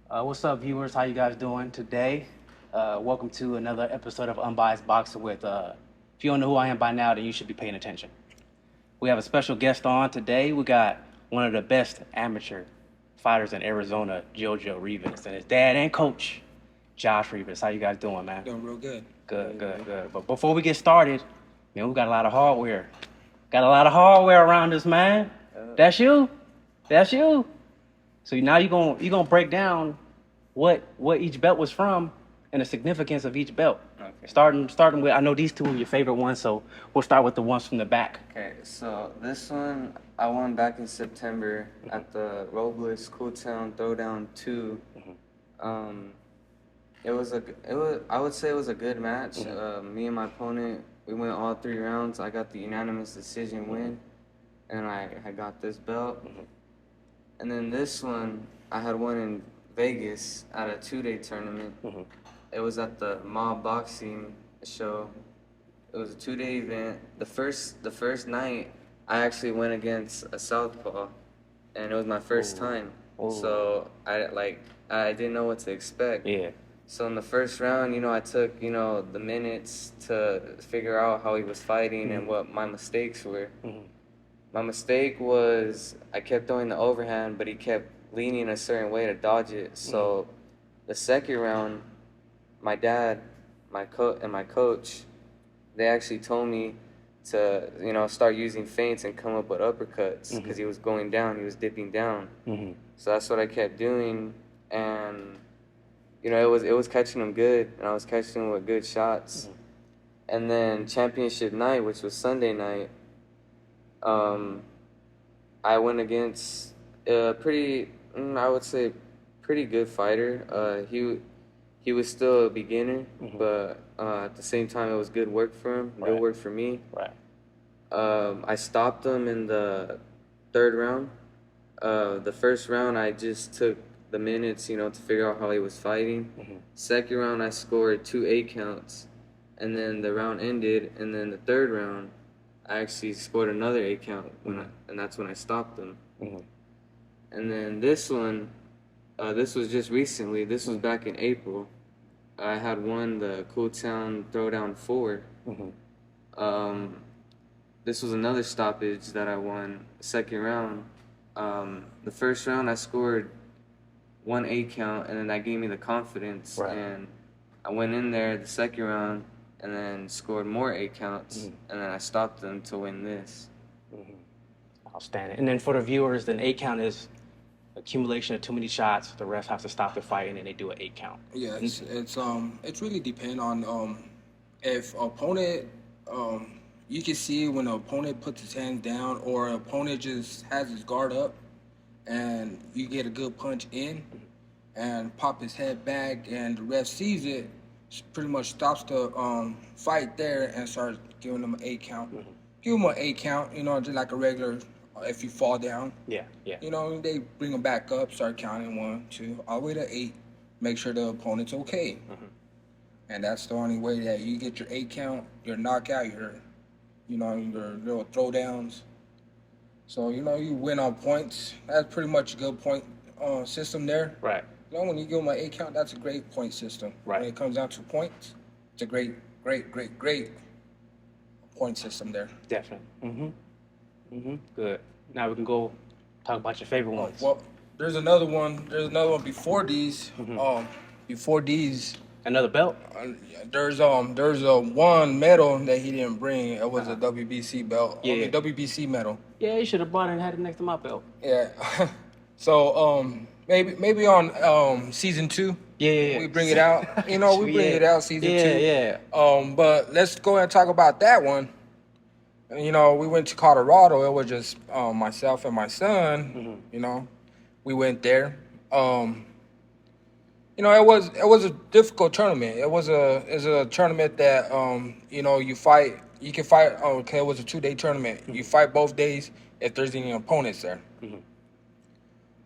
What's up, viewers? How you guys doing today? Welcome to another episode of Unbiased Boxing with. If you don't know who I am by now, then you should be paying attention. We have a special guest on today. We got one of the best amateur fighters in Arizona, Jojo Rivas, and his dad and coach, Josh Rivas. How you guys doing, man? Doing real good. Good. But before we get started, man, we got a lot of hardware. Got a lot of hardware around us, man. That's you. That's you. So now you're gonna break down what each belt was from and the significance of each belt. Okay. Starting with, I know these two are your favorite ones, so we'll start with the ones from the back. Okay, so this one I won back in September at the Robles Cool Town Throwdown 2. I would say it was a good match. Me and my opponent, we went all 3 rounds. I got the unanimous decision win, and I got this belt. And then this one, I had won in Vegas at a 2-day tournament. It was at the Mob Boxing show. It was a 2-day event. The first night, I actually went against a southpaw, and it was my first time. So I didn't know what to expect. Yeah. So in the first round, I took the minutes to figure out how he was fighting and what my mistakes were. My mistake was I kept throwing the overhand, but he kept leaning a certain way to dodge it. So the second round, my dad, my coach, they actually told me to, start using feints and come up with uppercuts because he was going down, he was dipping down. So that's what I kept doing, and it was catching him good, and I was catching him with good shots. And then championship night, which was Sunday night, I went against a pretty good fighter. He was still a beginner, but at the same time, it was good work for him, good work for me. Right. I stopped him in the 3rd round. The first round, I just took the minutes, to figure out how he was fighting. Second round, I scored 2 8 counts, and then the round ended. And then the 3rd round, I actually scored another 8 count, and that's when I stopped him. And then this one, this was just recently. This was back in April. I had won the Cool Town Throwdown 4. This was another stoppage that I won. Second round. The first round I scored 1 8 count, and then that gave me the confidence. Right. And I went in there the second round and then scored more 8 counts, and then I stopped them to win this. Outstanding. And then for the viewers, an 8 count is accumulation of too many shots. The refs have to stop the fight, and then they do an 8 count. Yeah, it's really depend on if opponent you can see when an opponent puts his hands down or an opponent just has his guard up, and you get a good punch in and pop his head back, and the ref sees it, pretty much stops the fight there and starts giving him an 8 count. Give him an 8 count, just like a regular. If you fall down, Yeah. they bring them back up, start counting 1, 2, all the way to 8. Make sure the opponent's okay, and that's the only way that you get your 8 count, your knockout, your little throwdowns. So you win on points. That's pretty much a good point system there. Right. When you give them an 8 count, that's a great point system. Right. When it comes down to points, it's a great point system there. Definitely. Good. Now we can go talk about your favorite ones. Well, there's another one. Before these. Before these. Another belt? There's a one medal that he didn't bring. It was a WBC belt. Yeah. WBC medal. Yeah, you should have brought it and had it next to my belt. Yeah. So maybe on season 2. Yeah. We bring it out. We bring it out season 2. Yeah. But let's go ahead and talk about that one. We went to Colorado. It was just myself and my son. We went there. It was a difficult tournament. It was a tournament that you fight. You can fight. Okay, it was a 2-day tournament. You fight both days if there's any opponents there.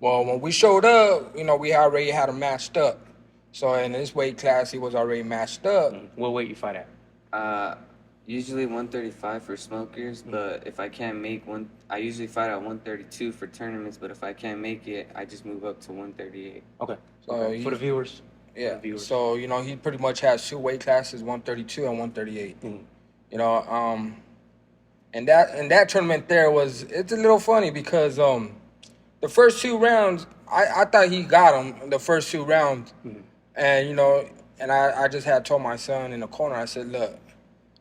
Well, when we showed up, we already had them matched up. So in this weight class, he was already matched up. What weight you fight at? Usually 135 for smokers, but if I can't make one, I usually fight at 132 for tournaments. But if I can't make it, I just move up to 138. Okay. So Okay. For the viewers. Yeah. For the viewers. So he pretty much has two weight classes, 132 and 138. Mhm. You know, and that tournament there it's a little funny because the first two rounds I thought he got him the first two rounds, and and I just had told my son in the corner, I said, look,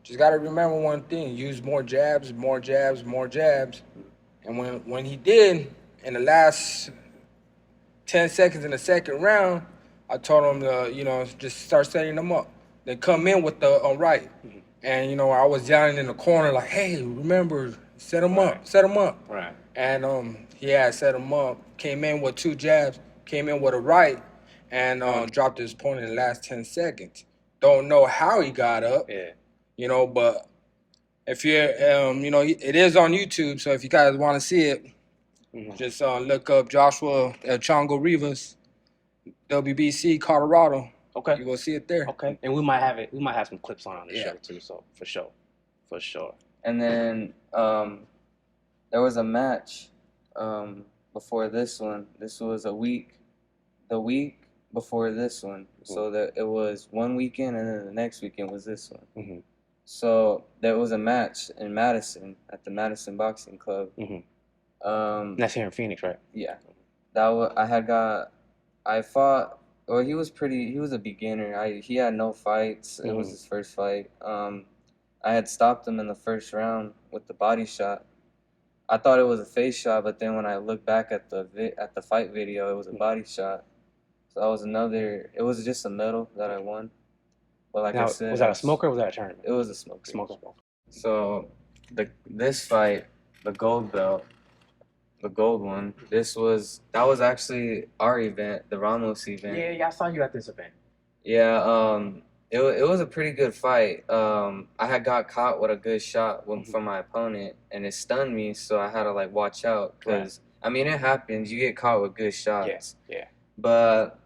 just got to remember one thing: use more jabs, more jabs, more jabs. And when he did in the last 10 seconds in the second round, I told him to just start setting them up. Then come in with the right. And I was yelling in the corner like, "Hey, remember, set him up, set him up." Right. And he had set him up. Came in with two jabs. Came in with a right, and dropped his opponent in the last 10 seconds. Don't know how he got up. Yeah. But if you're, it is on YouTube. So if you guys want to see it, just look up Joshua Chongo Rivas, WBC Colorado. Okay. You will see it there. Okay. And we might have it. We might have some clips on the Yeah. show too. So for sure. And then there was a match before this one. This was the week before this one. So that it was one weekend, and then the next weekend was this one. Mm-hmm. So there was a match in Madison at the Madison Boxing Club. Mm-hmm. That's here in Phoenix, right? Yeah, I fought. Well, he was a beginner. He had no fights. It was his first fight. I had stopped him in the first round with the body shot. I thought it was a face shot, but then when I looked back at the fight video, it was a body shot. So that was another. It was just a medal that I won. But like now, I said, was that a smoker or was that a tournament? It was a smoker. Smoker. So this fight, the gold belt, the gold one. That was actually our event, the Ramos event. Yeah, I saw you at this event. Yeah, it was a pretty good fight. I had got caught with a good shot from my opponent, and it stunned me, so I had to like watch out because I mean it happens. You get caught with good shots. Yeah. But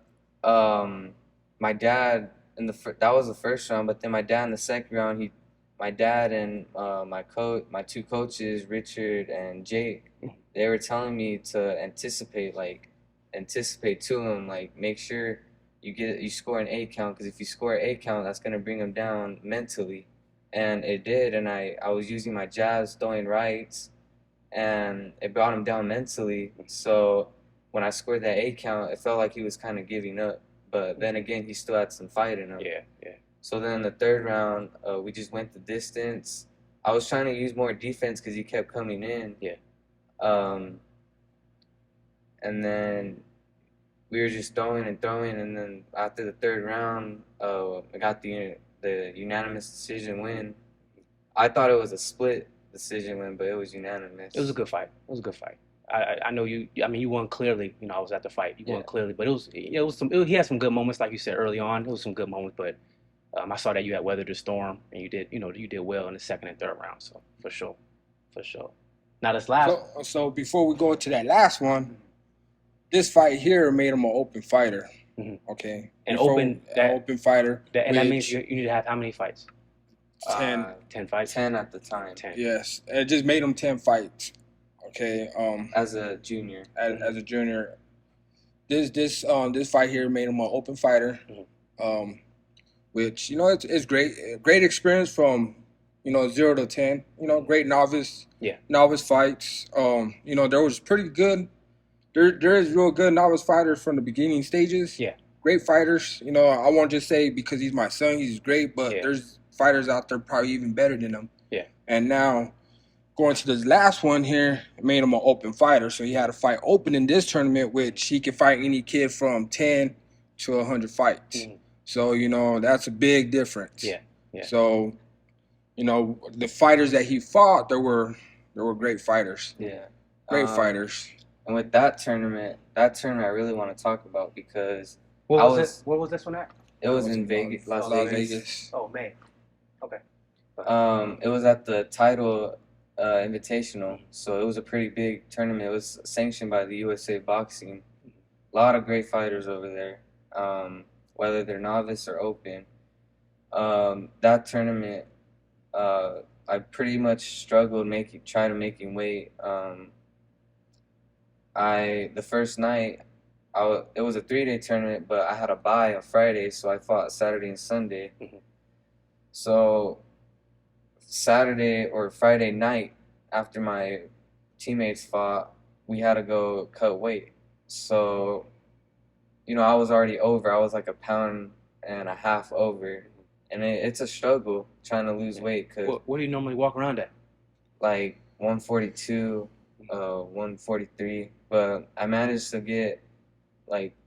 my dad that was the first round, but then my dad in the second round, my dad and my two coaches, Richard and Jake, they were telling me to anticipate to him, like make sure you score an 8 count, because if you score an 8 count, that's gonna bring him down mentally, and it did. And I was using my jabs, throwing rights, and it brought him down mentally. So when I scored that 8 count, it felt like he was kind of giving up. But then again, he still had some fight in him. Yeah. So then in the third round, we just went the distance. I was trying to use more defense because he kept coming in. Yeah. And then we were just throwing, and then after the third round, I got the unanimous decision win. I thought it was a split decision win, but it was unanimous. It was a good fight. I know you. I mean, you won clearly. I was at the fight. You won clearly, but he had some good moments, like you said early on. It was some good moments, but I saw that you had weathered the storm, and you did well in the second and third round. So for sure. Now this last. So before we go to that last one, this fight here made him an open fighter. Mm-hmm. Okay. An open fighter. And that means you need to have how many fights? 10. 10 fights. 10 at the time. 10. Yes, it just made him 10 fights. Okay. As a junior. As a junior, this fight here made him an open fighter. Mm-hmm. Which it's great experience from 0 to 10. Great novice fights. There was pretty good. There is real good novice fighters from the beginning stages. Yeah. Great fighters. I won't just say because he's my son he's great, but there's fighters out there probably even better than him. Yeah. And now going to this last one here, it made him an open fighter. So he had a fight open in this tournament, which he could fight any kid from 10 to 100 fights. Mm-hmm. So, that's a big difference. Yeah. So, the fighters that he fought, there were great fighters. Yeah. Great fighters. And with that tournament I really want to talk about because Where was this one at? It was in Vegas, Las Vegas. Oh, man. Okay. It was at the title invitational, so it was a pretty big tournament. It was sanctioned by the USA Boxing. A lot of great fighters over there, whether they're novice or open. That tournament, I pretty much struggled trying to making weight. The first night, it was a 3-day tournament, but I had a bye on Friday, so I fought Saturday and Sunday. Mhm. So Saturday or Friday night, after my teammates fought, we had to go cut weight. So, I was already over. I was like a pound and a half over, and it's a struggle trying to lose weight because What do you normally walk around at? like 142, 143. But I managed to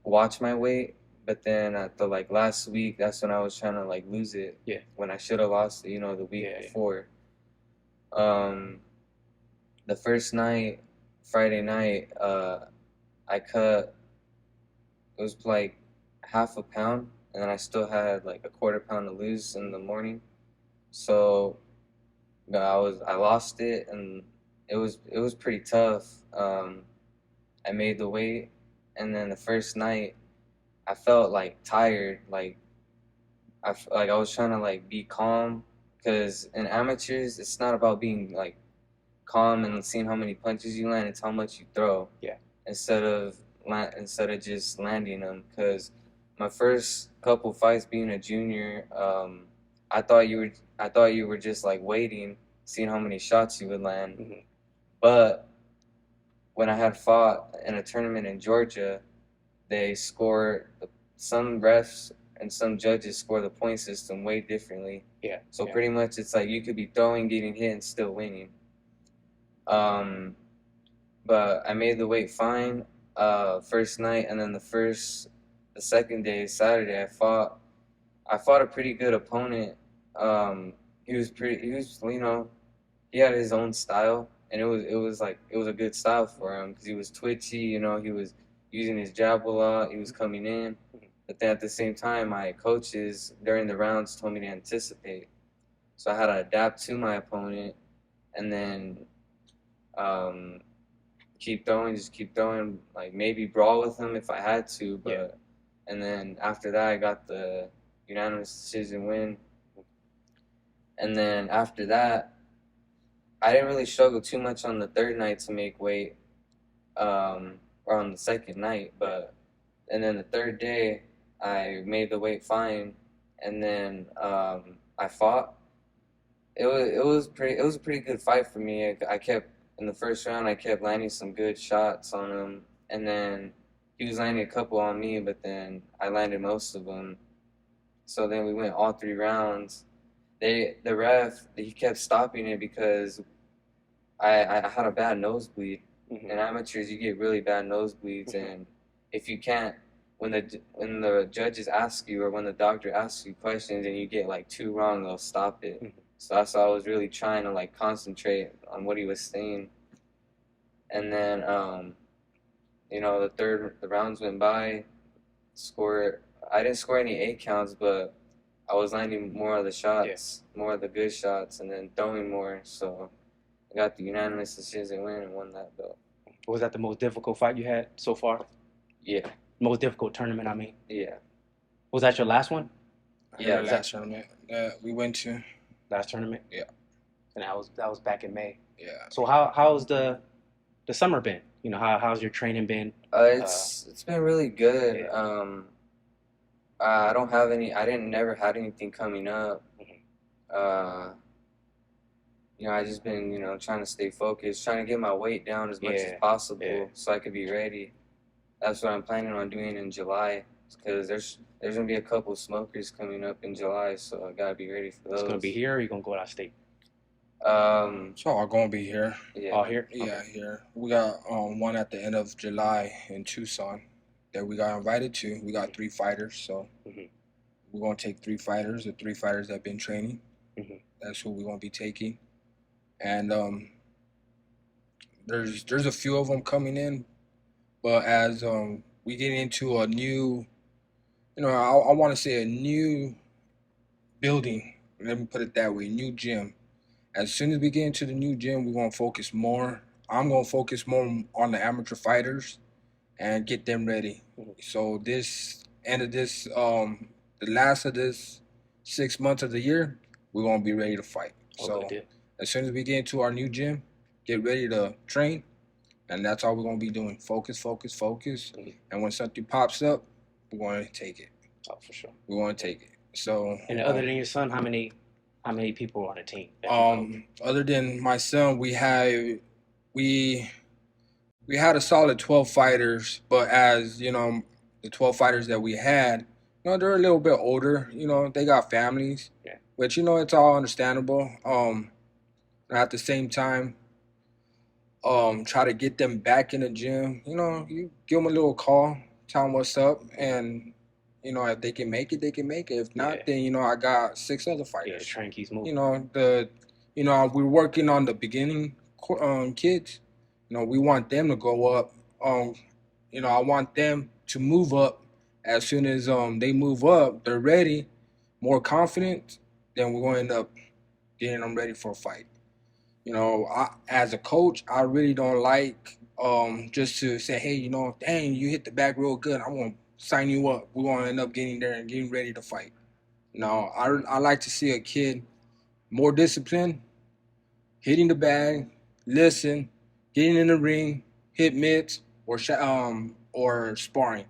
watch my weight. But then at the last week, that's when I was trying to lose it. Yeah. When I should have lost it, the week Yeah. before. The first night, Friday night, I cut. It was like half a pound, and then I still had like a quarter pound to lose in the morning. So I lost it, and it was pretty tough. I made the weight, and then the first night I felt like tired, like I was trying to be calm, because in amateurs it's not about being calm and seeing how many punches you land, it's how much you throw. Yeah. Instead of just landing them, because my first couple fights being a junior, I thought you were just waiting, seeing how many shots you would land. Mhm. But when I had fought in a tournament in Georgia, they score some refs and some judges score the point system way differently. Yeah. So yeah. pretty much it's like you could be throwing, getting hit, and still winning. But I made the weight fine first night, and then the second day, Saturday, I fought a pretty good opponent. He had his own style, and it was a good style for him because he was twitchy. He was using his jab a lot. He was coming in, but then at the same time, my coaches during the rounds told me to anticipate, so I had to adapt to my opponent, and then um, just keep throwing, like maybe brawl with him if I had to, but Yeah. and then after that I got the unanimous decision win. And then after that, I didn't really struggle too much on the third night to make weight, or on the second night, and then the third day I made the weight fine, and then I fought. It was a pretty good fight for me. I kept in the first round. I kept landing some good shots on him, and then he was landing a couple on me, but then I landed most of them. So then we went all 3 rounds. The ref, he kept stopping it because I had a bad nosebleed. Mhm. In amateurs, you get really bad nosebleeds, and if you can't, when the judges ask you or when the doctor asks you questions and you get like 2 wrong, they'll stop it. Mhm. So that's why I was really trying to concentrate on what he was saying. And then the rounds went by. Score I didn't score any 8 counts, but I was landing more of the shots, more of the good shots, and then throwing more. So I got the unanimous decision win and won that belt. Was that the most difficult fight you had so far? Yeah, Most difficult tournament, I mean. yeah. Was that your last one? Yeah, The last tournament that we went to. Last tournament? Yeah. And that was back in May. Yeah. So how's the summer been? How's your training been? It's been really good. Yeah. I don't have any. I didn't never had anything coming up. Mhm. Uh, I just been trying to stay focused, trying to get my weight down as much as Yeah, possible yeah. so I could be ready. That's what I'm planning on doing in July, because there's gonna be a couple smokers coming up in July, so I gotta be ready for those. It's gonna be here, or you gonna go out of state? It's all gonna be here. Yeah. All here? Yeah, Okay. here. We got one at the end of July in Tucson that we got invited to. We got 3 fighters, so Mhm. we're gonna take 3 fighters, the 3 fighters that have been training. Mhm. That's who we're gonna be taking. And there's a few of them coming in, but as we get into a new, I want to say a new building. Let me put it that way, new gym. As soon as we get into the new gym, we're gonna focus more. I'm gonna focus more on the amateur fighters and get them ready. Mhm. So this end of this, the last of this 6 months of the year, we're gonna be ready to fight. So good deal. as soon as we get into our new gym, get ready to train, and that's all we're gonna be doing. Focus, focus, focus. And when something pops up, we're going to take it. Oh, for sure. We're going to take it. So And other than your son, how many people are on the team that you coach? other than my son, we had a solid 12 fighters, but as you know, the 12 fighters that we had, they're a little bit older. They got families, Yeah. which it's all understandable. At the same time, try to get them back in the gym. You give them a little call, tell them what's up, and if they can make it, they can make it. If not, then I got 6 other Yeah, the fighters. train keeps moving. We're working on the beginning kids. We want them to go up. I want them to move up. As soon as they move up, they're ready, more confident. Then we're going to end up getting them ready for a fight. As a coach, I really don't like just to say, hey, dang, you hit the bag real good. I'm gonna sign you up. We're gonna end up getting there and getting ready to fight. No, I like to see a kid more disciplined, hitting the bag, listen, getting in the ring, hit mitts, or sparring.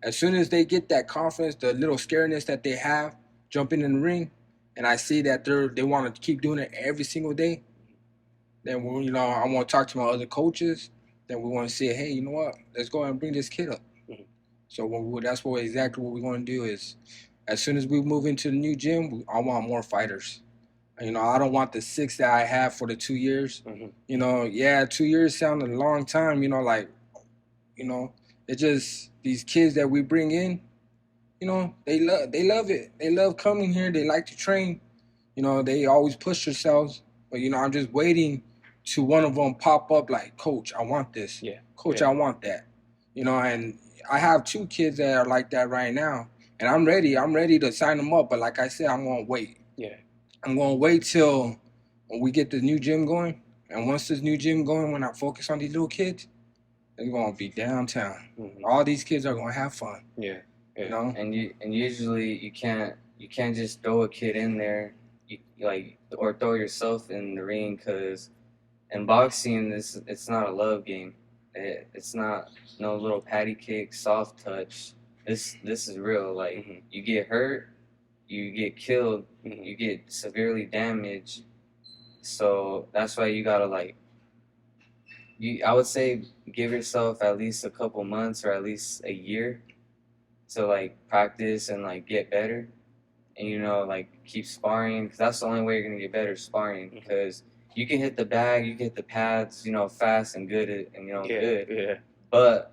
As soon as they get that confidence, the little scariness that they have, jumping in the ring, and I see that they want to keep doing it every single day, then I want to talk to my other coaches. Then we want to say, hey, you know what? Let's go and bring this kid up. So that's exactly what we're going to do is, as soon as we move into the new gym, I want more fighters. I don't want the 6 that I have for the 2 years. 2 years sound a long time. It's just these kids that we bring in. They love it. They love coming here. They like to train. They always push themselves. But I'm just waiting to one of them pop up like, Coach, I want this. Yeah. Coach, I want that. And I have 2 kids that are like that right now. And I'm ready. I'm ready to sign them up. But like I said, I'm going to wait. Yeah. I'm going to wait till we get the new gym going. And once this new gym going, when I focus on these little kids, they're going to be downtown. All these kids are going to have fun. Yeah. And usually you can't just throw a kid in there, or throw yourself in the ring, because in boxing it's not a love game. It's not no little patty kick, soft touch. This is real. Like you get hurt, you get killed, you get severely damaged. So that's why you gotta I would say give yourself at least a couple months or at least a year to practice and get better, and keep sparring, because that's the only way you're gonna get better, sparring. Because you can hit the bag, you can hit the pads, fast and good, good. Yeah. But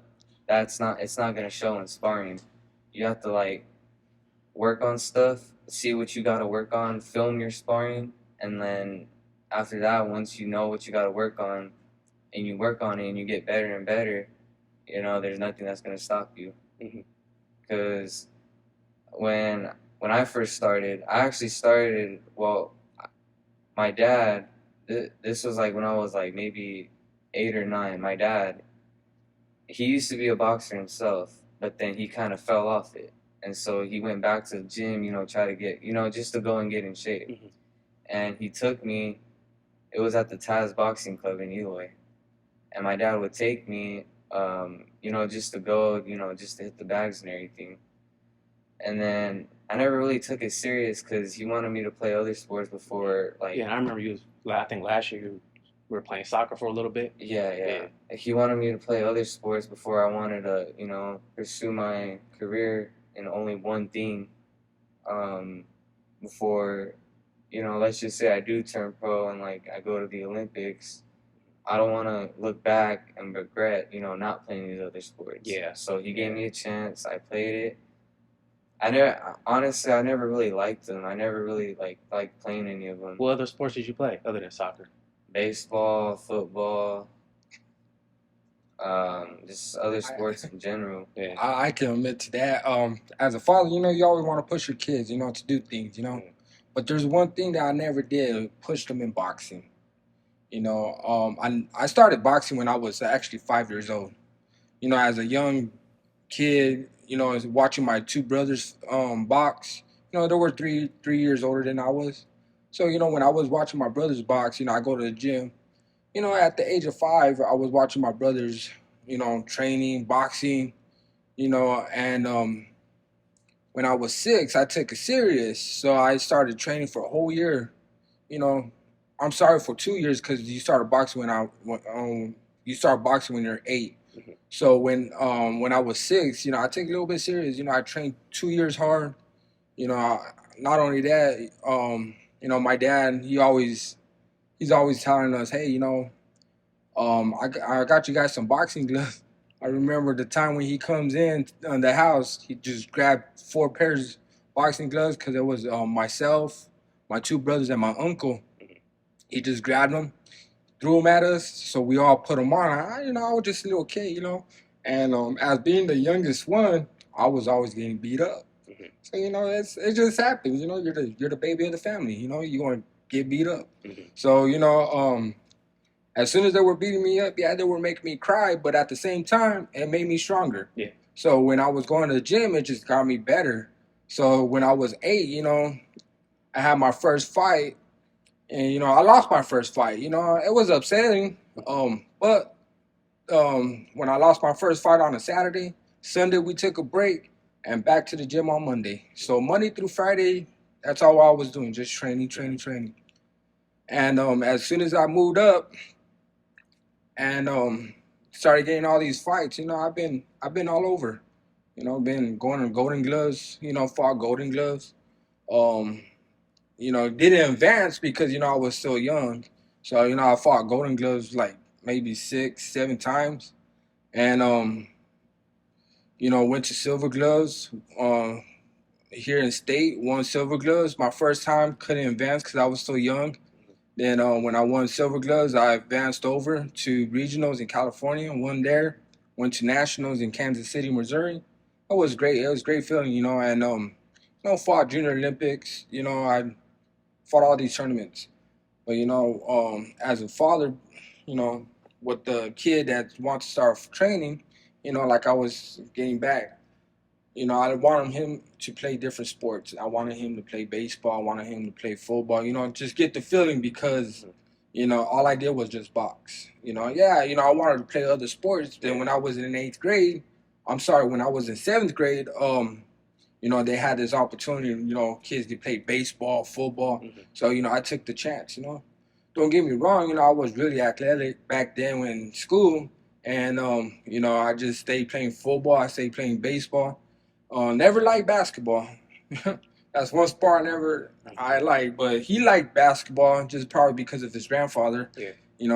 it's not gonna show in sparring. You have to work on stuff, see what you gotta work on, film your sparring, and then after that, once you know what you gotta work on, and you work on it and you get better and better, there's nothing that's gonna stop you. Because when I first started, I actually started, my dad, this was when I was maybe 8 or 9. My dad, he used to be a boxer himself, but then he kind of fell off it. And so he went back to the gym, try to get, just to go and get in shape. And he took me, it was at the Taz Boxing Club in Eloy. And my dad would take me, just to go, just to hit the bags and everything. And then I never really took it serious because he wanted me to play other sports before, Yeah, and I remember I think last year we were playing soccer for a little bit. Yeah. He wanted me to play other sports before I wanted to, pursue my career in only one thing. Before, let's just say I do turn pro and I go to the Olympics. I don't want to look back and regret, not playing these other sports. Yeah. So he gave me a chance. I played it. I never really liked them. I never really liked playing any of them. What other sports did you play other than soccer? Baseball, football, just other sports in general. Yeah. I can admit to that. As a father, you always want to push your kids, to do things, But there's one thing that I never did, push them in boxing. I started boxing when I was actually 5 years old. As a young kid, watching my 2 brothers box. They were three years older than I was. So, when I was watching my brothers box, I go to the gym. At the age of 5, I was watching my brothers, training, boxing, and when I was 6, I took it serious. So I started training for a whole year. You know, I'm sorry, for 2 years, because you started boxing you start boxing when you're 8. So when I was 6, I took it a little bit serious. I trained 2 years hard. Not only that, my dad, he's always telling us, hey, I got you guys some boxing gloves. I remember the time when he comes in the house, he just grabbed 4 pairs of boxing gloves, because it was myself, my 2 brothers, and my uncle. He just grabbed them, threw them at us, so we all put them on. I was just a little kid, and as being the youngest one, I was always getting beat up. So it just happens. You're the baby of the family. You're gonna get beat up. So as soon as they were beating me up, yeah, they were making me cry, but at the same time, it made me stronger. Yeah. So when I was going to the gym, it just got me better. So when I was 8, I had my first fight, and I lost my first fight. It was upsetting. But when I lost my first fight on a Saturday, Sunday we took a break and back to the gym on Monday. So Monday through Friday, that's all I was doing, just training, training, training. And as soon as I moved up and started getting all these fights, I've been all over. Been going to Golden Gloves, fought Golden Gloves. Um, didn't advance because I was still young. So I fought Golden Gloves like maybe 6, 7 times, and went to Silver Gloves. Here in state, won Silver Gloves. My first time, couldn't advance because I was still young. Then when I won Silver Gloves, I advanced over to regionals in California, won there. Went to nationals in Kansas City, Missouri. It was great. It was a great feeling, and fought Junior Olympics. I fought all these tournaments. But as a father, with the kid that wants to start training, like I was getting back, I wanted him to play different sports. I wanted him to play baseball. I wanted him to play football. Just get the feeling, because all I did was just box. Yeah, I wanted to play other sports. Then when I was in 8th grade, when I was in 7th grade, they had this opportunity, kids to play baseball, football. So, I took the chance, Don't get me wrong, I was really athletic back then in school. And, I just stayed playing football. I stayed playing baseball. Never liked basketball. That's one sport I liked. But he liked basketball, just probably because of his grandfather. Yeah.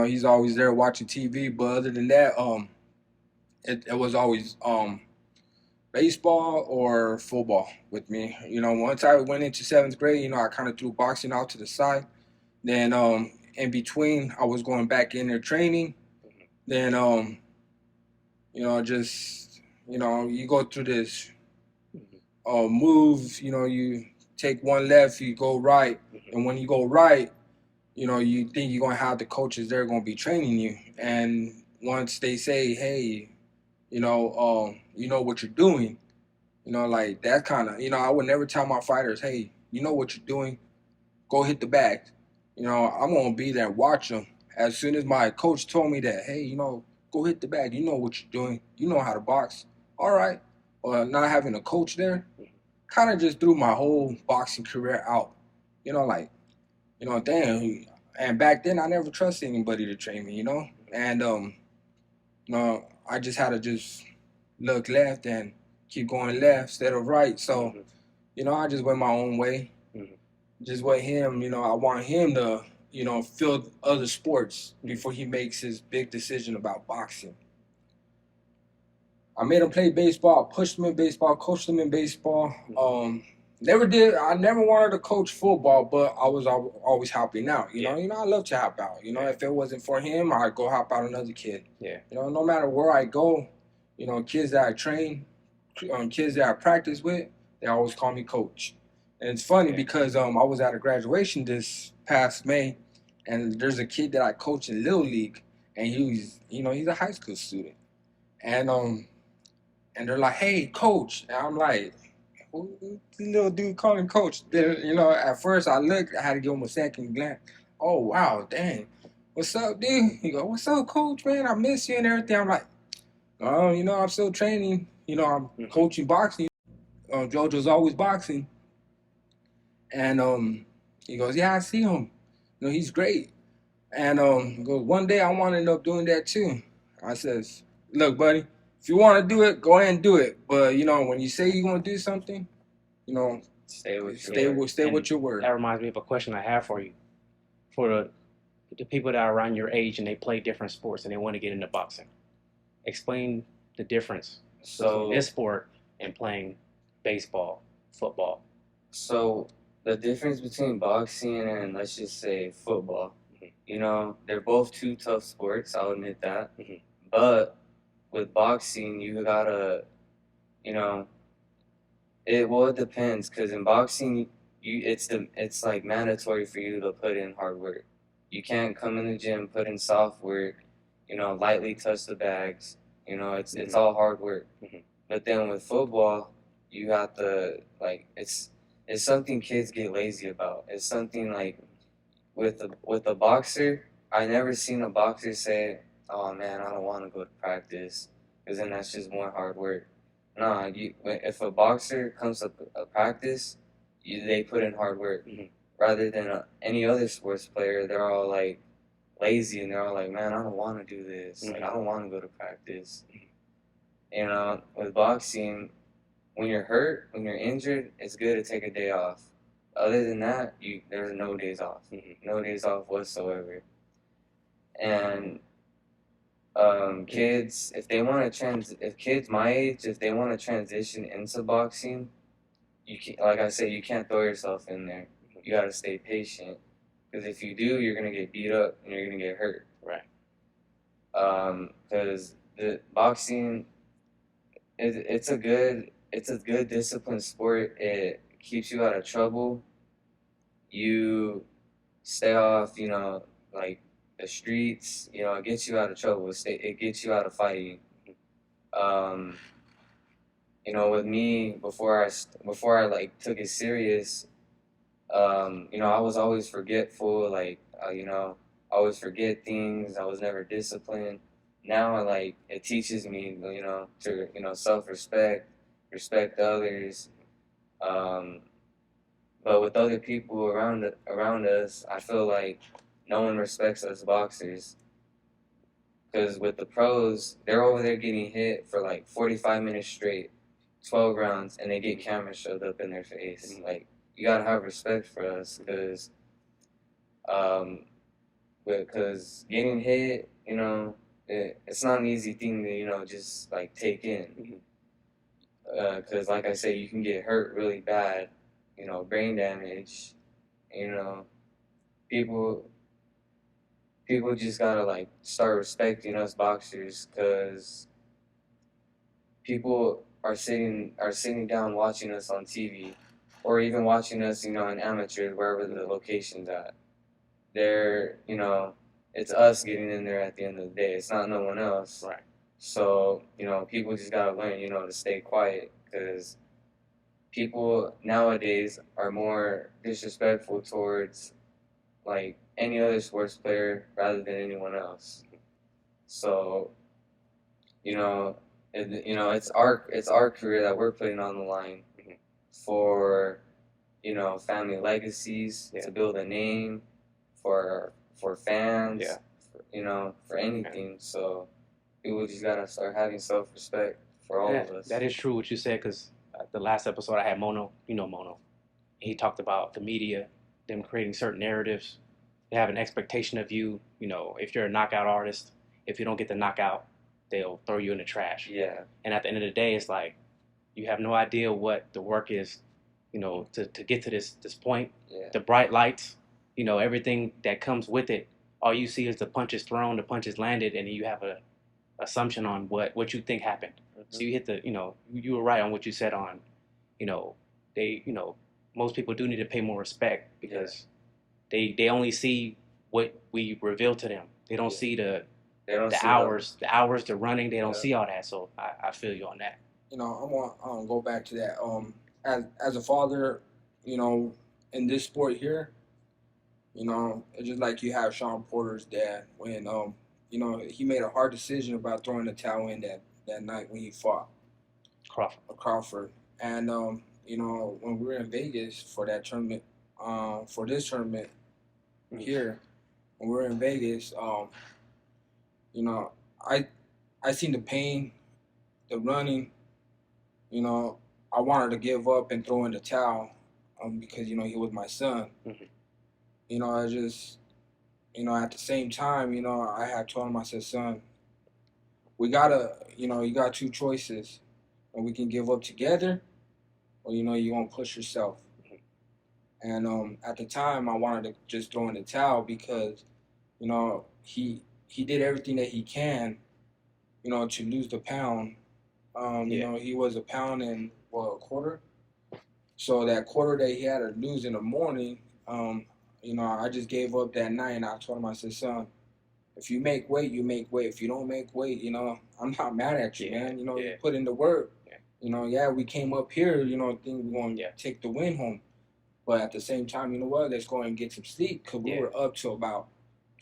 He's always there watching TV. But other than that, it was always baseball or football with me. Once I went into 7th grade, I kind of threw boxing out to the side. Then in between, I was going back in there training. Then you go through this move. You take one left, you go right, and when you go right, you think you're gonna have the coaches there gonna be training you. And once they say, hey, you know what you're doing. Like that kind of, I would never tell my fighters, hey, you know what you're doing, go hit the bag. I'm going to be there, watch them. As soon as my coach told me that, hey, go hit the bag, you know what you're doing, you know how to box. All right. Not having a coach there kind of just threw my whole boxing career out. Damn. And back then, I never trusted anybody to train me, And, I just had to just look left and keep going left instead of right. So, I just went my own way. Just with him, I want him to, feel other sports before he makes his big decision about boxing. I made him play baseball, pushed him in baseball, coached him in baseball. I never wanted to coach football, but I was always helping out. I love to help out. If it wasn't for him, I'd go help out another kid. Yeah. No matter where I go, kids that I train, kids that I practice with, they always call me coach. And it's funny because I was at a graduation this past May, and there's a kid that I coach in Little League, and he's a high school student. And they're like, hey, coach. And I'm like, who the little dude calling coach? Then, at first I looked, I had to give him a second glance. Oh, wow, dang. What's up, dude? He go, what's up, coach, man? I miss you and everything. I'm like, oh, I'm still training. I'm coaching boxing. Jojo's always boxing. And he goes, yeah, I see him. He's great. And he goes, one day I want to end up doing that too. I says, look, buddy, if you want to do it, go ahead and do it. But when you say you want to do something, Stay with stay with your word. That reminds me of a question I have for you. For the people that are around your age and they play different sports and they want to get into boxing, explain the difference between this sport and playing baseball, football. So the difference between boxing and, let's just say, football, they're both two tough sports. I'll admit that. But with boxing, you gotta, it depends, because in boxing, it's like mandatory for you to put in hard work. You can't come in the gym, put in soft work, lightly touch the bags. It's all hard work. But then with football, you have to, like, it's something kids get lazy about. It's something like with a boxer, I never seen a boxer say, "Oh man, I don't want to go to practice," because then that's just more hard work. Nah, if a boxer comes to a practice, they put in hard work. Rather than any other sports player, they're all like lazy and they're all like, "Man, I don't want to do this. Like, I don't want to go to practice." With boxing, when you're hurt, when you're injured, it's good to take a day off. Other than that, there's no days off. No days off whatsoever. And kids, if kids my age, if they want to transition into boxing, you can't, like I said, you can't throw yourself in there. You got to stay patient, because if you do, you're gonna get beat up and you're gonna get hurt. Right. Because the boxing, it's a good disciplined sport. It keeps you out of trouble. You stay off, like the streets. It gets you out of trouble. It gets you out of fighting. With me, before I like took it serious, I was always forgetful. Like, I always forget things. I was never disciplined. Now, like, it teaches me, to, self-respect, respect others. But with other people around us, I feel like no one respects us boxers. Because with the pros, they're over there getting hit for like 45 minutes straight, 12 rounds, and they get cameras shoved up in their face. Like, you gotta have respect for us, because getting hit, it's not an easy thing to, just like take in. Because, like I said, you can get hurt really bad, brain damage. You know, people just gotta like start respecting us boxers, because people are sitting down watching us on TV, or even watching us, in amateurs, wherever the location's at. They're, it's us getting in there at the end of the day. It's not no one else. Right. So, people just gotta learn, to stay quiet, because people nowadays are more disrespectful towards like any other sports player rather than anyone else. So, it's our career that we're putting on the line for, family legacies, to build a name, for fans, for anything. So people just gotta start having self-respect for all of us. That is true what you said, because the last episode I had Mono, Mono. He talked about the media, them creating certain narratives. They have an expectation of you. If you're a knockout artist, if you don't get the knockout, they'll throw you in the trash. Yeah. And at the end of the day, it's like you have no idea what the work is, to get to this point. Yeah. The bright lights, everything that comes with it. All you see is the punches thrown, the punches landed, and you have a assumption on what you think happened. So you hit the, you were right on what you said on, they, most people do need to pay more respect, because they only see what we reveal to them. They don't see the hours, they're running. They don't see all that. So I feel you on that. I want to go back to that. as a father, you know, in this sport here, you know, it's just like you have Sean Porter's dad when you know, he made a hard decision about throwing the towel in that night when he fought Crawford. And you know, when we were in Vegas for that tournament, for this tournament here, when we were in Vegas, you know, I I seen the pain, the running. You know, I wanted to give up and throw in the towel, because you know he was my son. Mm-hmm. You know, I just, you know, at the same time, you know, I had told him, I said, son, we gotta, you know, you got two choices, and we can give up together, or you know, you gonna push yourself. And at the time, I wanted to just throw in the towel because, you know, he did everything that he can, you know, to lose the pound. You Yeah. know, he was a pound and what, a quarter. So that quarter that he had to lose in the morning, you know, I just gave up that night, and I told him, I said, son, if you make weight, you make weight. If you don't make weight, you know, I'm not mad at you, Yeah. man. You know, Yeah. you put in the work. Yeah. You know, yeah, we came up here, you know, think we're going to Yeah. take the win home. But at the same time, you know what? Let's go and get some sleep because we Yeah. were up till about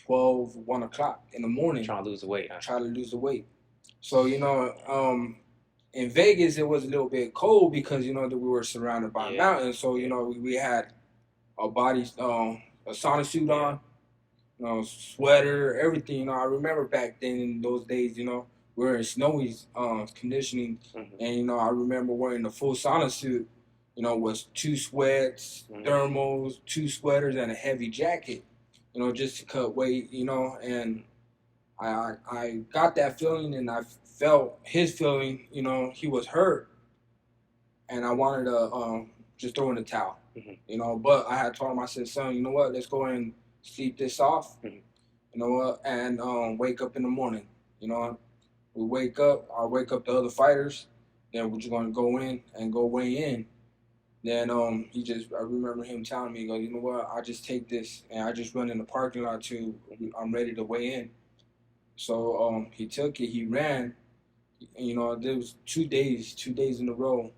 12, 1 o'clock in the morning Trying to lose the weight. Huh? trying to lose the weight. So, you know, in Vegas, it was a little bit cold because, you know, that we were surrounded by Yeah. mountains. So, you know, we had our bodies, a sauna suit on, you know, sweater, everything. You know, I remember back then in those days, you know, we were in snowy conditioning, Mm-hmm. and you know, I remember wearing the full sauna suit. You know, was two sweats, thermals, two sweaters, and a heavy jacket. You know, just to cut weight. You know, and I got that feeling, and I felt his feeling. You know, he was hurt, and I wanted to just throw in the towel. Mm-hmm. You know, but I had told him, I said, son, you know what? Let's go and sleep this off. Mm-hmm. You know what? And wake up in the morning. You know, we wake up. I wake up the other fighters. Then we're just gonna go in and go weigh in. Then he just, I remember him telling me, he goes, you know what? I just take this and I just run in the parking lot too. I'm ready to weigh in. So he took it. He ran. You know, there was 2 days in a row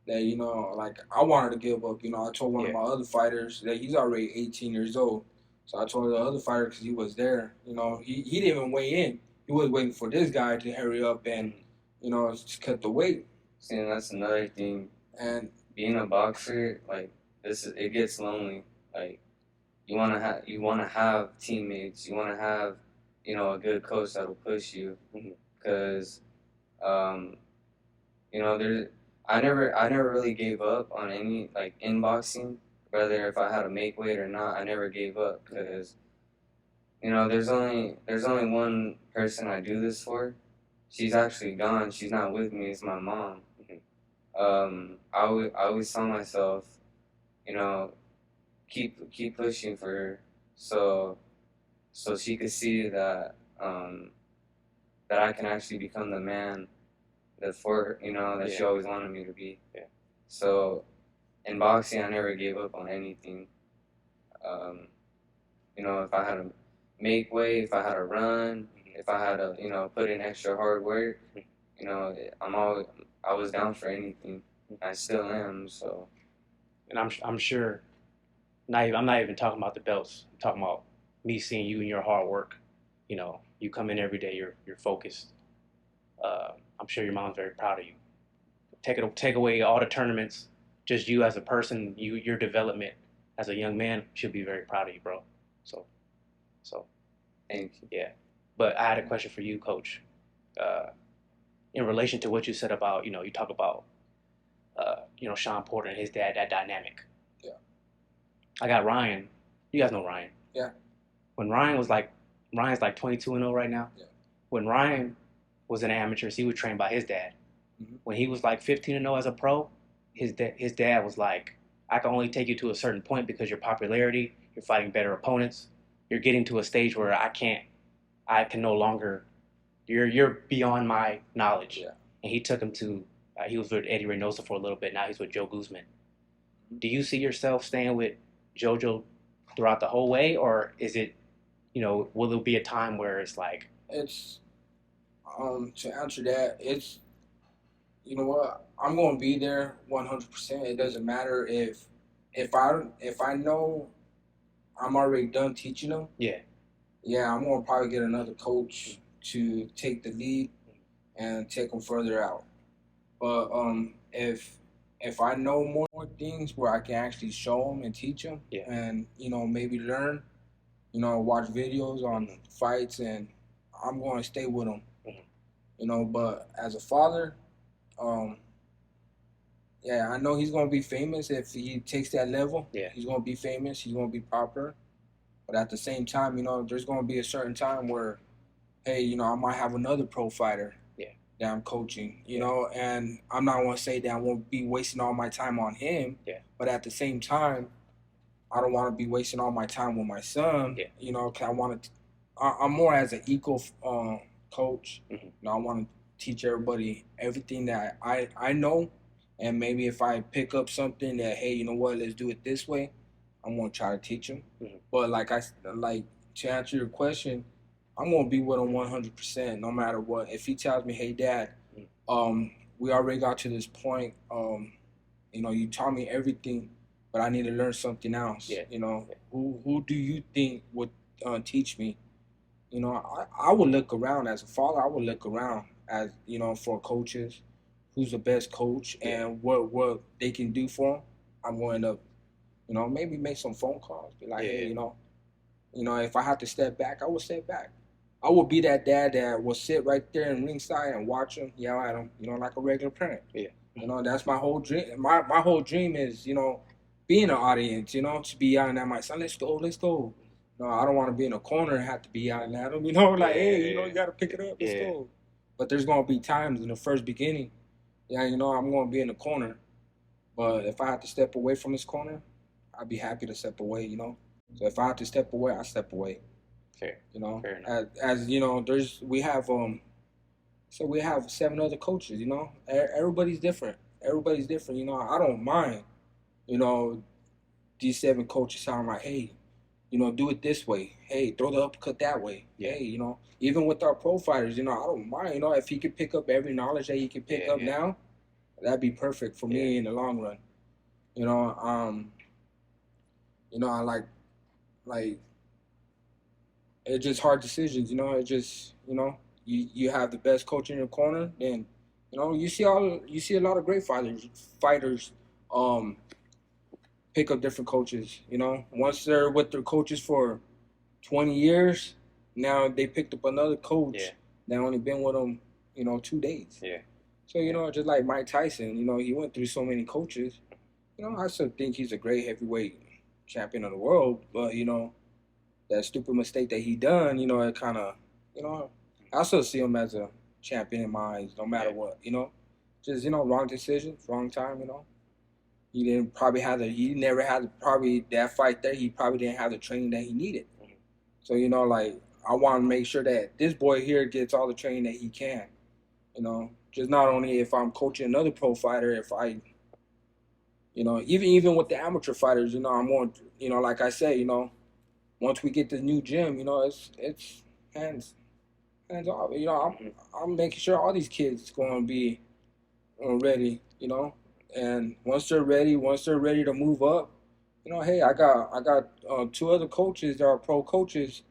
that, you know, like I wanted to give up. You know, I told one of my other fighters that he's already 18 years old. So I told the other fighter because he was there. You know, he didn't even weigh in. He was waiting for this guy to hurry up and, you know, to cut the weight. See, and that's another thing. And being a boxer, like it gets lonely. Like you wanna have teammates. You wanna have, you know, a good coach that'll push you, because, you know, I never really gave up on any, like, in boxing, whether if I had to make weight or not. I never gave up because, you know, there's only one person I do this for. She's actually gone. She's not with me. It's my mom. I always tell myself, you know, keep pushing for her, so she could see that, that I can actually become the man that for, you know, that she always wanted me to be. Yeah. So in boxing, I never gave up on anything. You know, if I had to make weight, if I had to run, if I had to, you know, put in extra hard work, you know, I was down for anything. I still am. So, And I'm sure. I'm not even talking about the belts. I'm talking about me seeing you and your hard work. You know, you come in every day. You're focused. I'm sure your mom's very proud of you. Take away all the tournaments. Just you as a person, your development as a young man should be very proud of you, bro. So thank you. yeah. But I had a question for you, Coach. In relation to what you said about, you know, you talk about, you know, Sean Porter and his dad, that dynamic. Yeah. I got Ryan. You guys know Ryan. Yeah. When Ryan's like 22-0 right now. Yeah. When Ryan was an amateur, he was trained by his dad. Mm-hmm. When he was like 15-0 as a pro, his dad was like, I can only take you to a certain point because your popularity, you're fighting better opponents, you're getting to a stage where I can no longer, you're beyond my knowledge. Yeah. And he took him to, he was with Eddie Reynoso for a little bit. Now he's with Joe Guzman. Mm-hmm. Do you see yourself staying with Jojo throughout the whole way, or is it, you know, will there be a time where it's like, it's to answer that, it's, you know what? I'm going to be there 100%. It doesn't matter if I know I'm already done teaching them. Yeah. Yeah, I'm going to probably get another coach to take the lead and take them further out. But if I know more things where I can actually show them and teach them, Yeah. and maybe learn, watch videos on fights, and I'm going to stay with them. But as a father, um, yeah, I know he's going to be famous if he takes that level. Yeah. He's going to be famous. He's going to be popular. But at the same time, there's going to be a certain time where, hey, I might have another pro fighter that I'm coaching, and I'm not going to say that I won't be wasting all my time on him. Yeah. But at the same time, I don't want to be wasting all my time with my son. Yeah. Because I want to. I'm more as an equal coach. Mm-hmm. I want to teach everybody everything that I know, and maybe if I pick up something that, hey, you know what, let's do it this way, I'm gonna try to teach them. But like to answer your question, I'm gonna be with him 100% no matter what. If he tells me, hey, Dad, we already got to this point. You taught me everything, but I need to learn something else. Yeah. Who do you think would teach me? I would look around as a father. I would look around as for coaches, who's the best coach and what they can do for them. I'm going to maybe make some phone calls. Be like, hey, if I have to step back, I will step back. I will be that dad that will sit right there in ringside and watch him, yell at him, like a regular parent. Yeah. That's my whole dream. My whole dream is, being an audience, to be yelling at my son, let's go, let's go. No, I don't want to be in a corner and have to be yelling at him, like, hey, you got to pick it up, let's go. But there's going to be times in the first beginning, I'm going to be in the corner. But if I have to step away from this corner, I'd be happy to step away, So if I have to step away, I step away. Fair. Fair enough. As we have 7 other coaches, Everybody's different. Everybody's different, I don't mind, these 7 coaches telling like, hey, do it this way. Hey, throw the uppercut that way. Yeah. Hey, even with our pro fighters, I don't mind, if he could pick up every knowledge that he can pick up now, that'd be perfect for me in the long run. I like it's just hard decisions, It just, you have the best coach in your corner, then you see a lot of great fighters pick up different coaches, Once they're with their coaches for 20 years, now they picked up another coach that only been with them, 2 days. Yeah. So, just like Mike Tyson, he went through so many coaches. I still think he's a great heavyweight champion of the world, but that stupid mistake that he done, it kind of, I still see him as a champion in my eyes, no matter what, just wrong decisions, wrong time, He didn't probably have he never had probably that fight there. He probably didn't have the training that he needed. So I want to make sure that this boy here gets all the training that he can. Just not only if I'm coaching another pro fighter, if I, even with the amateur fighters, I'm more, like I said, once we get the new gym, it's hands off. I'm making sure all these kids going to be ready, and once they're ready to move up, hey, I got 2 other coaches that are pro coaches,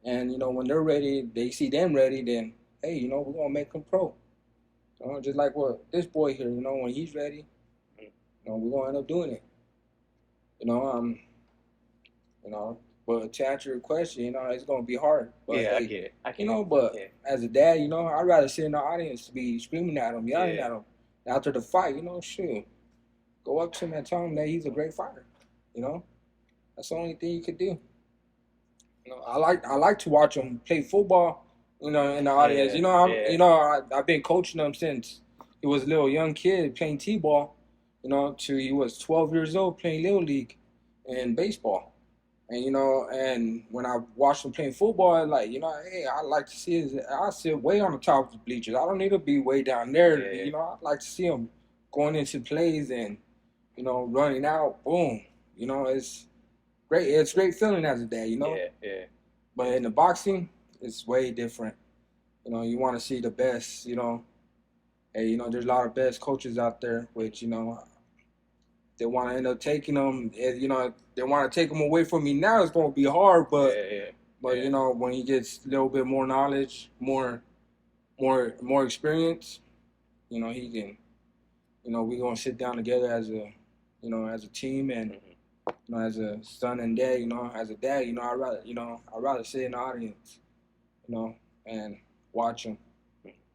and when they're ready, they see them ready, then hey, we're gonna make them pro. Just like what this boy here, when he's ready, we're gonna end up doing it. But to answer your question, it's gonna be hard. But I hey, get it. But as a dad, I'd rather sit in the audience to be screaming at him, yelling at him after the fight. Shoot, go up to him and tell him that he's a great fighter. That's the only thing you could do. I like to watch him play football. In the audience. I've been coaching him since he was a little young kid playing t-ball. To he was 12 years old playing little league and baseball. And and when I watched him playing football, hey, I like to see I sit way on the top of the bleachers. I don't need to be way down there. Yeah. I like to see him going into plays and running out. Boom. It's great. It's a great feeling as a dad. Yeah. But in the boxing, it's way different. You want to see the best. And there's a lot of best coaches out there, which they want to end up taking them. And, they want to take them away from me now. It's going to be hard, but when he gets a little bit more knowledge, more experience, he can. We're gonna sit down together as a team, and as a son and dad. As a dad, I'd rather sit in the audience, and watch him.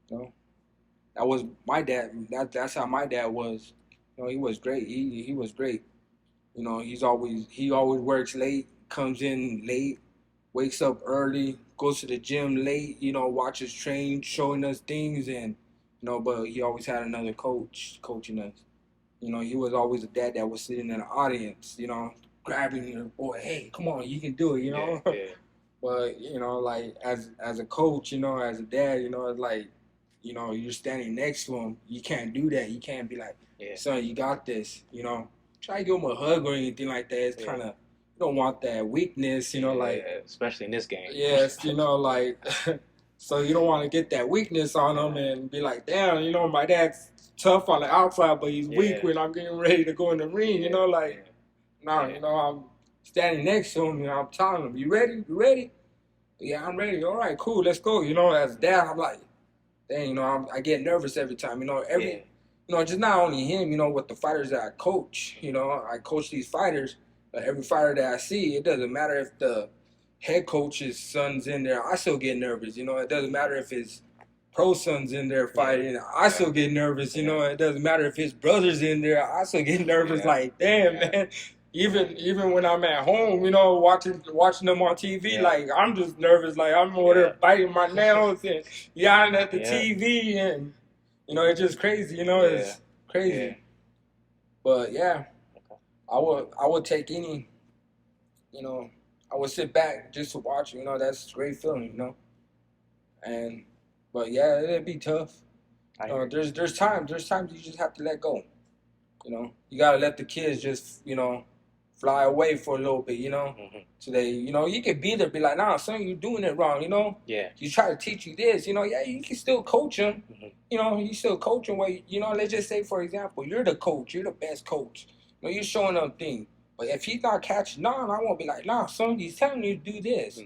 That was my dad. That's how my dad was. He was great. He was great. He always works late, comes in late, wakes up early, goes to the gym late, watches train, showing us things, and but he always had another coach coaching us. He was always a dad that was sitting in the audience, grabbing your boy, hey, come on, you can do it, Yeah. But like as a coach, as a dad, it's like, you're standing next to him, you can't do that. You can't be like, son, you got this, Try to give him a hug or anything like that. It's kind of, you don't want that weakness, like, especially in this game. yes, like, so you don't want to get that weakness on him and be like, damn, my dad's tough on the outside, but he's weak when I'm getting ready to go in the ring, like, I'm standing next to him, I'm telling him, you ready? You ready? Yeah, I'm ready. All right, cool, let's go. As a dad, I'm like, dang, I get nervous every time, just not only him, with the fighters that I coach, I coach these fighters, but every fighter that I see, it doesn't matter if the head coach's son's in there, I still get nervous, it doesn't matter if his pro son's in there fighting, I still get nervous, it doesn't matter if his brother's in there, I still get nervous, like, damn, man. Even when I'm at home, watching them on TV, like, I'm just nervous, like, I'm over there biting my nails and yelling at the TV, and it's just crazy, it's crazy. Yeah. But yeah, I would take any, I would sit back just to watch, that's a great feeling, And but yeah, it'd be tough. There's times you just have to let go. You gotta let the kids just, fly away for a little bit, So they, you can be there, be like, nah, son, you're doing it wrong, Yeah. You try to teach you this, yeah, you can still coach them. You still coach them where, let's just say, for example, you're the coach, you're the best coach. You're showing them things. But if he's not catching on, I won't be like, nah, son, he's telling you to do this.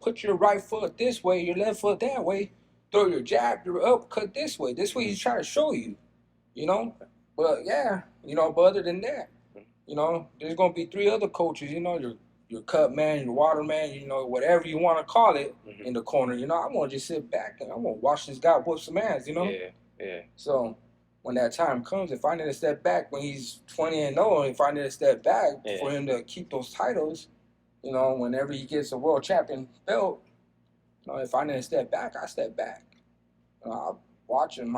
Put your right foot this way, your left foot that way, throw your jab, your uppercut this way. This way he's trying to show you, But yeah, but other than that, there's gonna be 3 other coaches, your cut man, your water man, whatever you want to call it, in the corner. I want to just sit back and I want to watch this guy whoop some ass. Yeah. So when that time comes, if I need to step back when he's 20-0, if I need to step back for him to keep those titles, whenever he gets a world champion belt, if I need to step back, I step back. I'll watch him.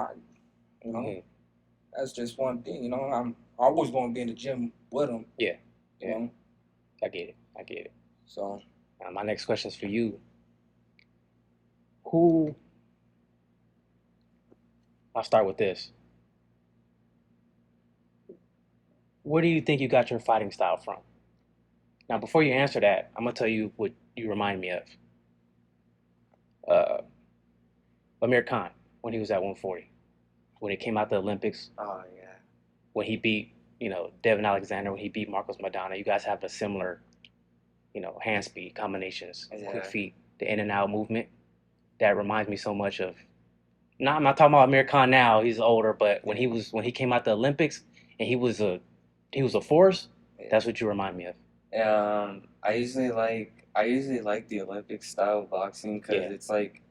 That's just one thing. I'm always going to be in the gym with him. Yeah. Yeah. I get it. So my next question is for you. I'll start with this. Where do you think you got your fighting style from? Now, before you answer that, I'm gonna tell you what you remind me of. Amir Khan, when he was at 140, when he came out the Olympics. Oh yeah. When he beat, Devin Alexander, when he beat Marcos Maidana, you guys have a similar, hand speed combinations, quick feet, the in and out movement. That reminds me so much of. No, I'm not talking about Amir Khan now. He's older, but when he came out the Olympics and he was a force. That's what you remind me of. I usually like the Olympic style of boxing because it's like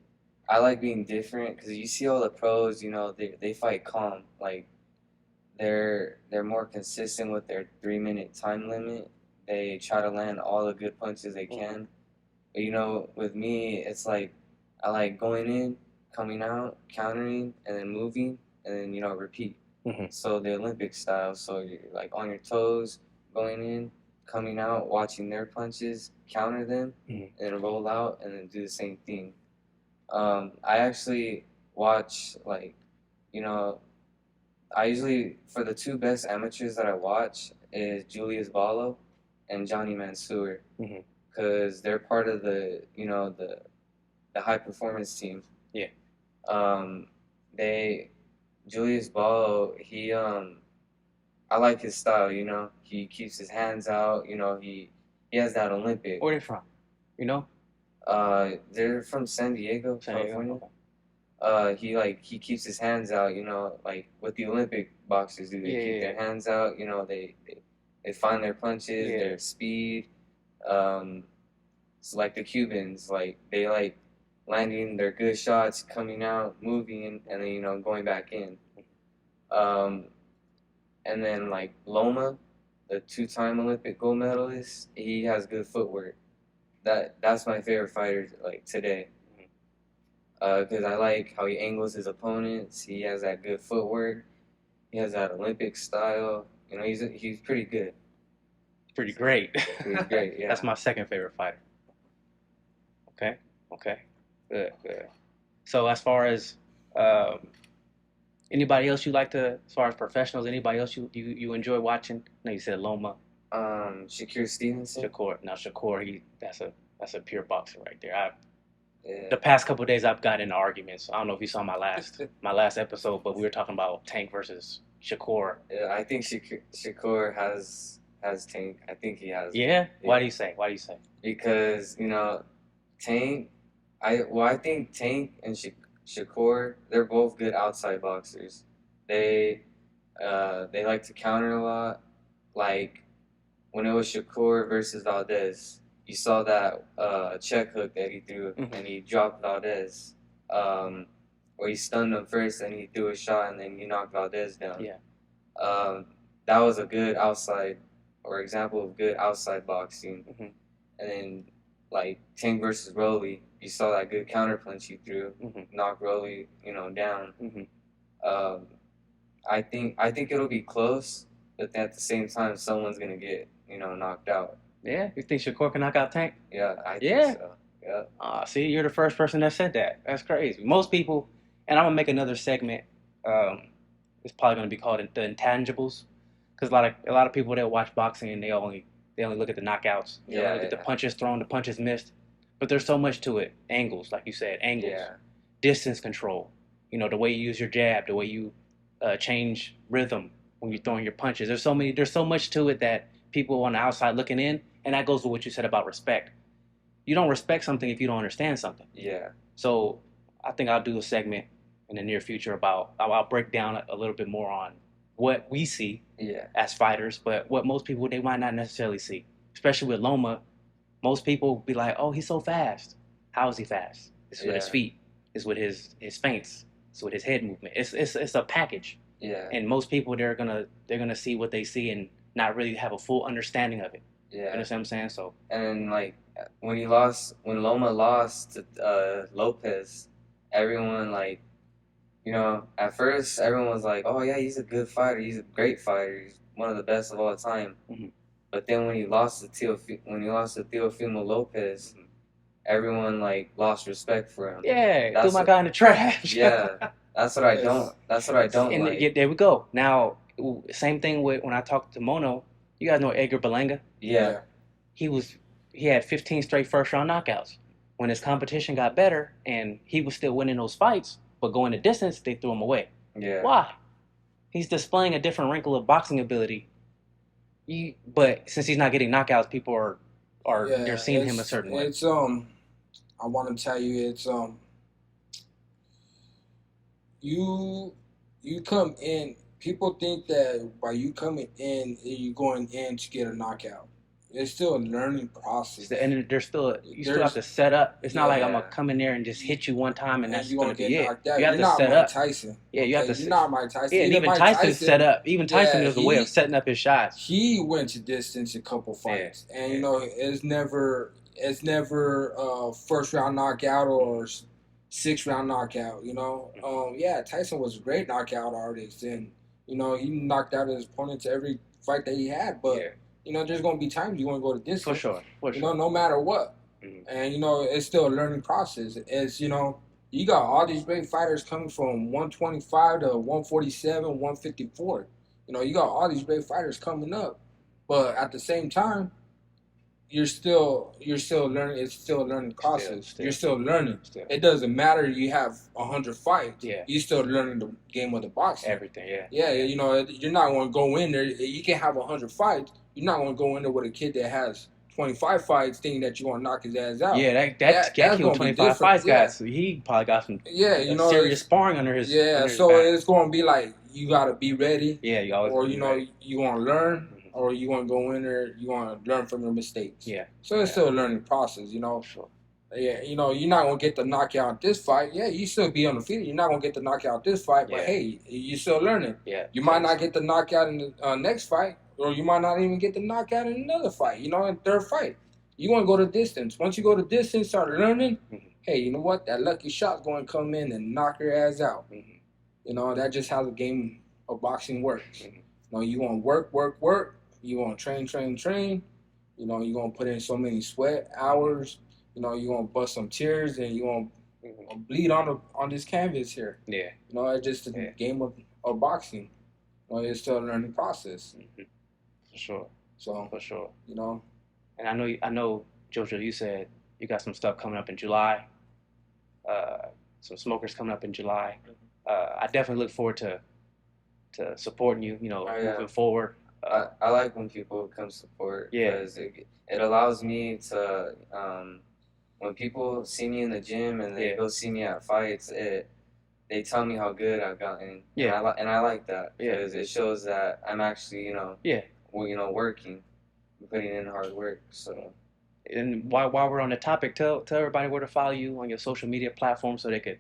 I like being different because you see all the pros, they fight calm, like they're more consistent with their 3-minute time limit. They try to land all the good punches they can. But, with me, it's like I like going in, coming out, countering, and then moving, and then repeat. So the Olympic style, so you're like on your toes, going in, coming out, watching their punches, counter them, and then roll out, and then do the same thing. I actually watch I usually, for the 2 best amateurs that I watch is Julius Ballo and Johnny Mansour, because they're part of the the high performance team. Yeah. They Julius Ball, I like his style. You know, he keeps his hands out. You know, he has that Olympic. Where they from? You know? They're from San Diego, San Diego? California. Okay. He keeps his hands out. You know, like what the Olympic boxers do. They Yeah, keep yeah, their hands out. You know, they find their punches, yeah. their speed. Um, it's like the Cubans, like they like landing their good shots, coming out, moving, and then going back in. Um, and then like Loma, the two-time Olympic gold medalist, he has good footwork. That's my favorite fighter like today. Because I like how he angles his opponents. He has that good footwork. He has that Olympic style. You know, he's pretty good. Pretty great. Pretty great, yeah. That's my second favorite fighter. Okay. Okay. Good. Good. So as far as um, anybody else you like to, as far as professionals, anybody else you enjoy watching? No, you said Loma, Shakur Stevenson. Shakur. Now Shakur, that's a pure boxer right there. Yeah. The past couple of days I've got into arguments. I don't know if you saw my last episode, but we were talking about Tank versus Shakur. Yeah, I think Shakur has Tank. I think he has. Yeah? Why do you say? Why do you say? Because Tank. I think Tank and Shakur, they're both good outside boxers. They they like to counter a lot. Like when it was Shakur versus Valdez, you saw that check hook that he threw and he dropped Valdez. Where he stunned him first and he threw a shot and then he knocked Valdez down. Yeah. That was a good outside or example of good outside boxing. And then like Tank versus Rolly, you saw that good counter punch he threw, knocked Rolly, down. I think it'll be close, but at the same time, someone's gonna get knocked out. Yeah? You think Shakur can knock out Tank? Yeah, I think so. Yeah. See, you're the first person that said that. That's crazy. Most people, and I'm gonna make another segment. It's probably gonna be called the intangibles, because a lot of people that watch boxing and they only look at the knockouts. They only look at the punches thrown, the punches missed. But there's so much to it. Angles, like you said, angles, distance control. The way you use your jab, the way you change rhythm when you're throwing your punches. There's so much to it that people on the outside looking in, and that goes with what you said about respect. You don't respect something if you don't understand something. Yeah. So I think I'll do a segment in the near future about I'll break down a little bit more on what we see as fighters, but what most people they might not necessarily see. Especially with Loma, most people be like, "Oh, he's so fast. How is he fast? It's with his feet. It's with his feints. It's with his head movement. It's a package." Yeah. And most people they're gonna see what they see and not really have a full understanding of it. Yeah. You understand what I'm saying? So. And like when Loma lost to Lopez, everyone at first everyone was like, "Oh yeah, he's a good fighter. He's a great fighter. He's one of the best of all time." But then when he lost to Teofimo Lopez, everyone lost respect for him. Yeah, threw my guy in the trash. Yeah, that's what I don't. That's what I don't and like. There we go. Now, same thing with when I talked to Mono. You guys know Edgar Berlanga? Yeah. He had 15 straight first round knockouts. When his competition got better and he was still winning those fights, but going the distance, they threw him away. Yeah. Why? He's displaying a different wrinkle of boxing ability. But since he's not getting knockouts, people are they're seeing him a certain way. It's I want to tell you, it's you come in. People think that by you coming in, you're going in to get a knockout. It's still a learning process. And you still have to set up. It's not like I'm gonna come in there and just hit you one time and that's gonna be it. You have to set up. Tyson. Yeah, you have to. You're not Mike Tyson. Yeah, and even Tyson set up. Even Tyson has a way of setting up his shots. He went to distance a couple fights, and it's never first round knockout or 6th round knockout. Tyson was a great knockout artist, and he knocked out his opponents every fight that he had, but. There's going to be times you're going to go to distance. For sure. No matter what. And, it's still a learning process. It's, you got all these great fighters coming from 125 to 147, 154. You got all these great fighters coming up. But at the same time, you're still learning. It's still a learning process. Still. You're still learning. Still. It doesn't matter. You have 100 fights. Yeah. You're still learning the game of the boxing. Everything. Yeah. Yeah, you know, you're not going to go in there. You can have 100 fights. You're not going to go in there with a kid that has 25 fights, thinking that you're going to knock his ass out. Yeah, that kid with 25 fights, guys. So he probably got some serious sparring under his. Yeah, under his so back. it's going to be like you got to be ready. Yeah, you always. Or you know, ready. you want to learn. Or you want to go in there, you want to learn from your mistakes. Yeah. So it's still a learning process, you know. Sure. Yeah, you know, you're not going to get the knockout this fight. Yeah, you still be undefeated. You're not going to get the knockout this fight, but hey, you're still learning. Yeah. You might not get the knockout in the next fight, or you might not even get the knockout in another fight, you know, in third fight. You want to go the distance. Once you go the distance, start learning, hey, you know what? That lucky shot's going to come in and knock your ass out. You know, that's just how the game of boxing works. You know, you want to work. You want to train. You know, you're going to put in so many sweat hours. You know, you're going to bust some tears and you're going to bleed on this canvas here. Yeah. You know, it's just a game of boxing. You know, it's still a learning process. For sure. So, for sure. You know. And I know, Jojo, you said you got some stuff coming up in July. Some smokers coming up in July. I definitely look forward to supporting you, you know, moving forward. I like when people come support because it allows me to when people see me in the gym and they go see me at fights, they tell me how good I've gotten. Yeah. And I like that because it shows that I'm actually, you know, working, putting in hard work. So. And while we're on the topic, tell everybody where to follow you on your social media platforms so they could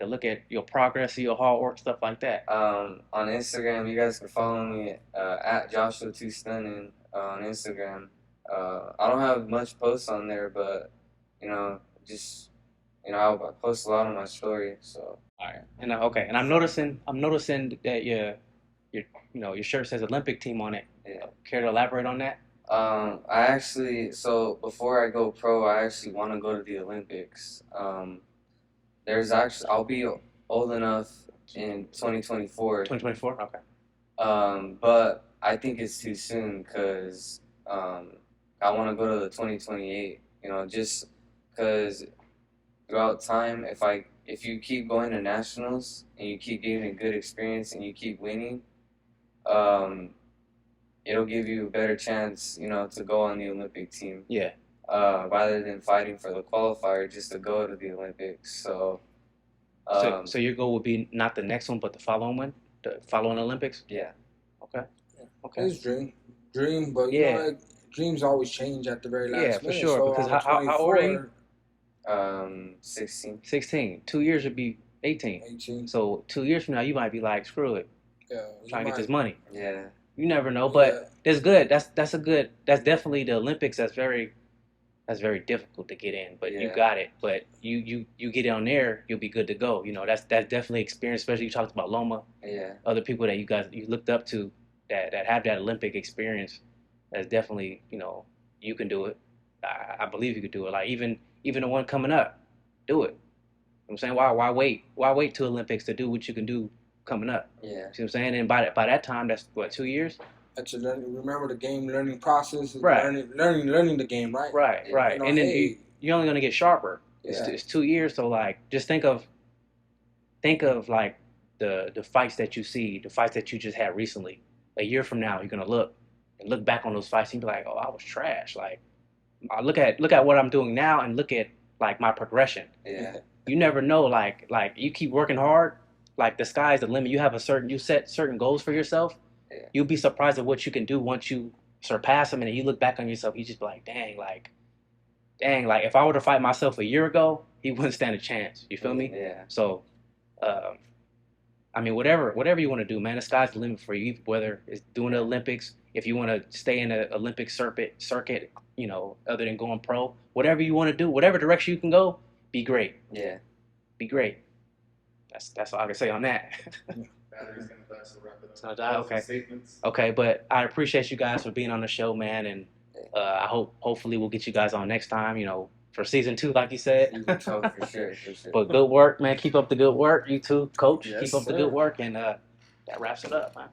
look at your progress, see your hard work, stuff like that. On Instagram, you guys can follow me at Joshua2Stunning on Instagram. I don't have much posts on there, but you know, just I post a lot on my story. So. All right. And and I'm noticing that your shirt says Olympic team on it. Yeah. Care to elaborate on that? So before I go pro, I actually want to go to the Olympics. I'll be old enough in 2024. 2024, okay. But I think it's too soon because I want to go to the 2028. You know, just because throughout time, if you keep going to nationals and you keep getting a good experience and you keep winning, it'll give you a better chance, you know, to go on the Olympic team. Yeah. Rather than fighting for the qualifier, just to go to the Olympics. So your goal would be not the next one, but the following one, the following Olympics. Yeah. Okay. It's dream, but you know, dreams always change at the very last minute. Yeah, for sure. So because how old are you? 16. 16. 2 years would be 18. 18. So 2 years from now, you might be like, screw it. Yeah. Trying to get this money. Yeah. You never know, but that's good. That's definitely the Olympics. That's very difficult to get in, but you got it. But you get on there, you'll be good to go. You know, that's definitely experience. Especially you talked about Loma. Yeah. Other people that you looked up to that have that Olympic experience. That's definitely, you know, you can do it. I believe you could do it. Like even the one coming up, do it. You know what I'm saying, why wait? Why wait to Olympics to do what you can do coming up? Yeah. See what I'm saying? And by that time, that's what, 2 years. That's remember the game learning process. Right. Learning the game. Right. Right. Right. You know, and then you're only gonna get sharper. Yeah. It's 2 years. So like, just think of like the fights that you see, the fights that you just had recently. A year from now, you're gonna look back on those fights and be like, oh, I was trash. Like, I look at what I'm doing now and look at like my progression. Yeah. You never know. Like you keep working hard. Like the sky's the limit. You set certain goals for yourself. Yeah. You'll be surprised at what you can do once you surpass them, and then you look back on yourself. You just be like, dang, like if I were to fight myself a year ago, he wouldn't stand a chance. You feel me? Yeah. So, I mean, whatever you want to do, man, the sky's the limit for you. Whether it's doing the Olympics, if you want to stay in the Olympic circuit, you know, other than going pro, whatever you want to do, whatever direction you can go, be great. Yeah. Be great. That's all I can say on that. Okay. Okay, but I appreciate you guys for being on the show, man, and hopefully we'll get you guys on next time, you know, for season 2, like you said. For sure. But good work, man. Keep up the good work. You too, coach. Yes, Keep up the good work, and that wraps it up, man.